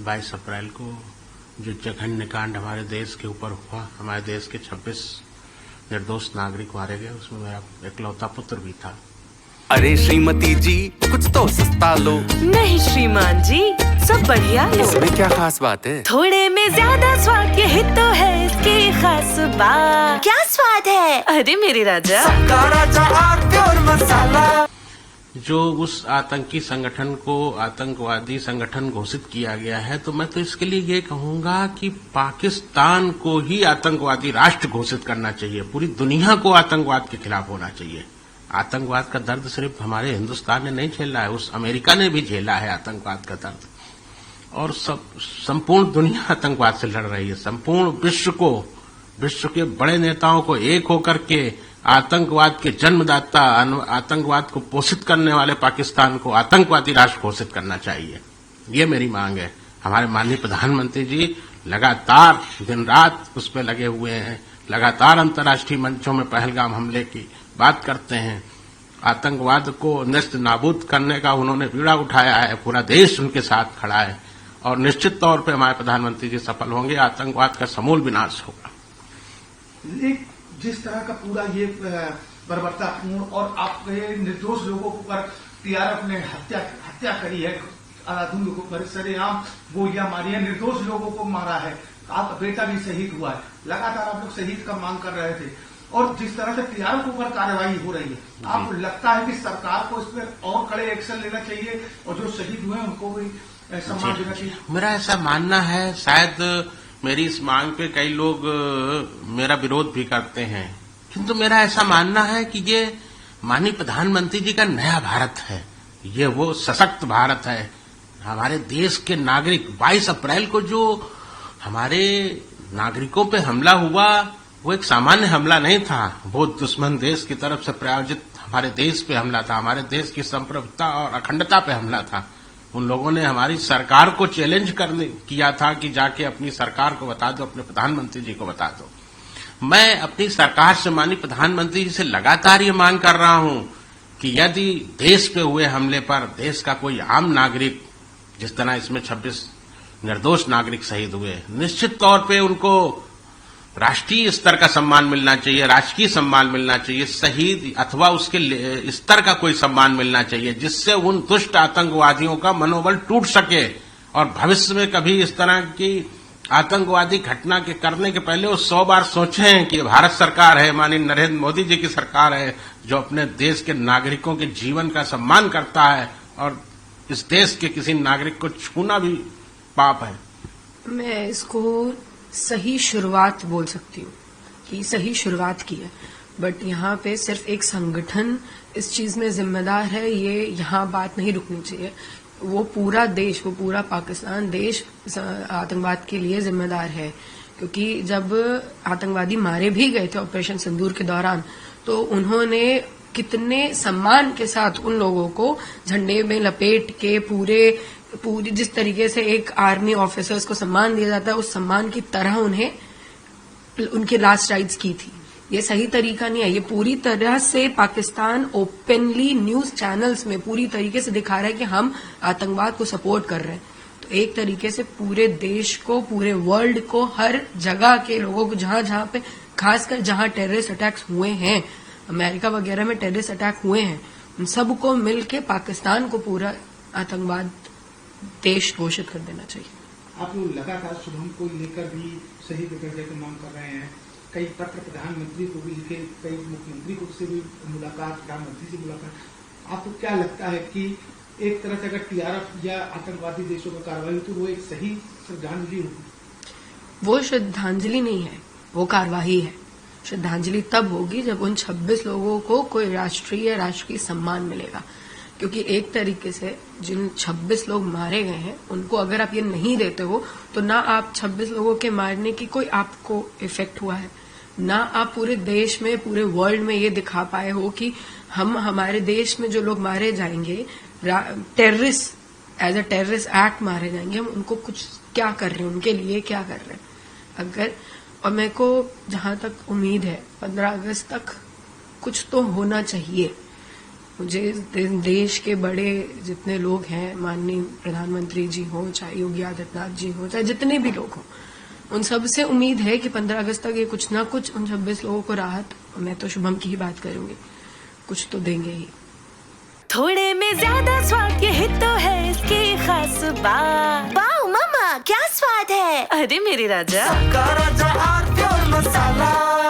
22 अप्रैल को जो जघन्य कांड हमारे देश के ऊपर हुआ, हमारे देश के 26 निर्दोष नागरिक मारे गए, उसमें मेरा इकलौता पुत्र भी था। अरे श्रीमती जी, कुछ तो सस्ता लो। नहीं श्रीमान जी, सब बढ़िया लो। इसमें क्या खास बात है? थोड़े में ज्यादा स्वाद, यही तो है इसकी खास बात। क्या स्वाद है? अरे मेरे राजा, राजा और मसाला। जो उस आतंकी संगठन को आतंकवादी संगठन घोषित किया गया है, तो मैं तो इसके लिए ये कहूंगा कि पाकिस्तान को ही आतंकवादी राष्ट्र घोषित करना चाहिए। पूरी दुनिया को आतंकवाद के खिलाफ होना चाहिए। आतंकवाद का दर्द सिर्फ हमारे हिंदुस्तान ने नहीं झेला है, उस अमेरिका ने भी झेला है आतंकवाद का दर्द, और संपूर्ण दुनिया आतंकवाद से लड़ रही है। संपूर्ण विश्व के बड़े नेताओं को एक होकर के आतंकवाद के जन्मदाता, आतंकवाद को पोषित करने वाले पाकिस्तान को आतंकवादी राष्ट्र घोषित करना चाहिए। ये मेरी मांग है। हमारे माननीय प्रधानमंत्री जी लगातार दिन रात उस पर लगे हुए हैं, लगातार अंतर्राष्ट्रीय मंचों में पहलगाम हमले की बात करते हैं। आतंकवाद को नष्ट नाबूद करने का उन्होंने बीड़ा उठाया है, पूरा देश उनके साथ खड़ा है, और निश्चित तौर पे हमारे प्रधानमंत्री जी सफल होंगे। आतंकवाद का समूल विनाश होगा। जिस तरह का पूरा ये बर्बरतापूर्ण और आपके निर्दोष लोगों पर टीआरएफ ने हत्या करी है, आराधुन लोगों पर सरेआम गोलियां मारी है, निर्दोष लोगों को मारा है, आपका बेटा भी शहीद हुआ है, लगातार आप लोग शहीद का मांग कर रहे थे, और जिस तरह से टीआरएफ के ऊपर कार्रवाई हो रही है, आपको लगता है कि सरकार को इस पर और कड़े एक्शन लेना चाहिए और जो शहीद हुए हैं उनको भी सम्मान देना चाहिए? मेरा ऐसा मानना है, शायद मेरी इस मांग पे कई लोग मेरा विरोध भी करते हैं, किंतु मेरा ऐसा मानना है कि ये माननीय प्रधानमंत्री जी का नया भारत है, ये वो सशक्त भारत है। हमारे देश के नागरिक 22 अप्रैल को जो हमारे नागरिकों पे हमला हुआ, वो एक सामान्य हमला नहीं था, वो दुश्मन देश की तरफ से प्रायोजित हमारे देश पे हमला था, हमारे देश की संप्रभुता और अखंडता पे हमला था। उन लोगों ने हमारी सरकार को चैलेंज किया था कि जाके अपनी सरकार को बता दो, अपने प्रधानमंत्री जी को बता दो। मैं अपनी सरकार से, माननीय प्रधानमंत्री जी से लगातार ये मांग कर रहा हूं कि यदि देश पे हुए हमले पर देश का कोई आम नागरिक, जिस तरह इसमें 26 निर्दोष नागरिक शहीद हुए, निश्चित तौर पे उनको राष्ट्रीय स्तर का सम्मान मिलना चाहिए, राजकीय सम्मान मिलना चाहिए, शहीद अथवा उसके स्तर का कोई सम्मान मिलना चाहिए, जिससे उन दुष्ट आतंकवादियों का मनोबल टूट सके और भविष्य में कभी इस तरह की आतंकवादी घटना के करने के पहले वो 100 बार सोचें कि भारत सरकार है, माननीय नरेंद्र मोदी जी की सरकार है, जो अपने देश के नागरिकों के जीवन का सम्मान करता है, और इस देश के किसी नागरिक को छूना भी पाप है। मैं इसको सही शुरुआत बोल सकती हूँ कि सही शुरुआत की है, बट यहाँ पे सिर्फ एक संगठन इस चीज में जिम्मेदार है, ये यहाँ बात नहीं रुकनी चाहिए। वो पूरा देश, वो पूरा पाकिस्तान देश आतंकवाद के लिए जिम्मेदार है, क्योंकि जब आतंकवादी मारे भी गए थे ऑपरेशन सिंदूर के दौरान, तो उन्होंने कितने सम्मान के साथ उन लोगों को झंडे में लपेट के पूरी जिस तरीके से एक आर्मी ऑफिसर्स को सम्मान दिया जाता है, उस सम्मान की तरह उन्हें उनके लास्ट राइट्स की थी। ये सही तरीका नहीं है। ये पूरी तरह से पाकिस्तान ओपनली न्यूज चैनल्स में पूरी तरीके से दिखा रहा है कि हम आतंकवाद को सपोर्ट कर रहे हैं। तो एक तरीके से पूरे देश को, पूरे वर्ल्ड को, हर जगह के लोगों को, जहां जहां पे, खासकर जहां टेररिस्ट अटैक्स हुए हैं, अमेरिका वगैरह में टेररिस्ट अटैक हुए हैं, उन सबको मिलके पाकिस्तान को पूरा आतंकवाद देश घोषित कर देना चाहिए। आप लोग लगातार शुभम को लेकर भी शहीद दर्जे की मांग कर रहे हैं, कई पत्र प्रधानमंत्री को भी लिखे, कई मुख्यमंत्री को से भी मुलाकात, प्रधानमंत्री से मुलाकात। आपको क्या लगता है कि एक तरह से अगर टीआरएफ या आतंकवादी देशों पर कार्रवाई हो तो वो एक सही श्रद्धांजलि होगी? वो श्रद्धांजलि नहीं है, वो कार्यवाही है। श्रद्धांजलि तब होगी जब उन 26 लोगों को कोई राष्ट्रीय सम्मान मिलेगा, क्योंकि एक तरीके से जिन 26 लोग मारे गए हैं उनको अगर आप ये नहीं देते हो, तो ना आप 26 लोगों के मारने की कोई आपको इफेक्ट हुआ है, ना आप पूरे देश में, पूरे वर्ल्ड में ये दिखा पाए हो कि हम, हमारे देश में जो लोग मारे जाएंगे terrorist, as a terrorist act मारे जाएंगे, हम उनको कुछ क्या कर रहे हैं, उनके लिए क्या कर रहे हैं। अगर, और मेरे को जहां तक उम्मीद है 15 अगस्त तक कुछ तो होना चाहिए। मुझे देश के बड़े जितने लोग हैं, माननीय प्रधानमंत्री जी हो, चाहे योगी आदित्यनाथ जी हो, चाहे जितने भी लोग हों, उन सब से उम्मीद है कि 15 अगस्त तक ये कुछ ना कुछ उन 26 लोगों को राहत, मैं तो शुभम की ही बात करूंगी, कुछ तो देंगे ही। थोड़े में ज्यादा स्वाद, यही तो है इसकी खास बात। वाओ मम्मा, क्या स्वाद है। अरे मेरे राजा। मसाला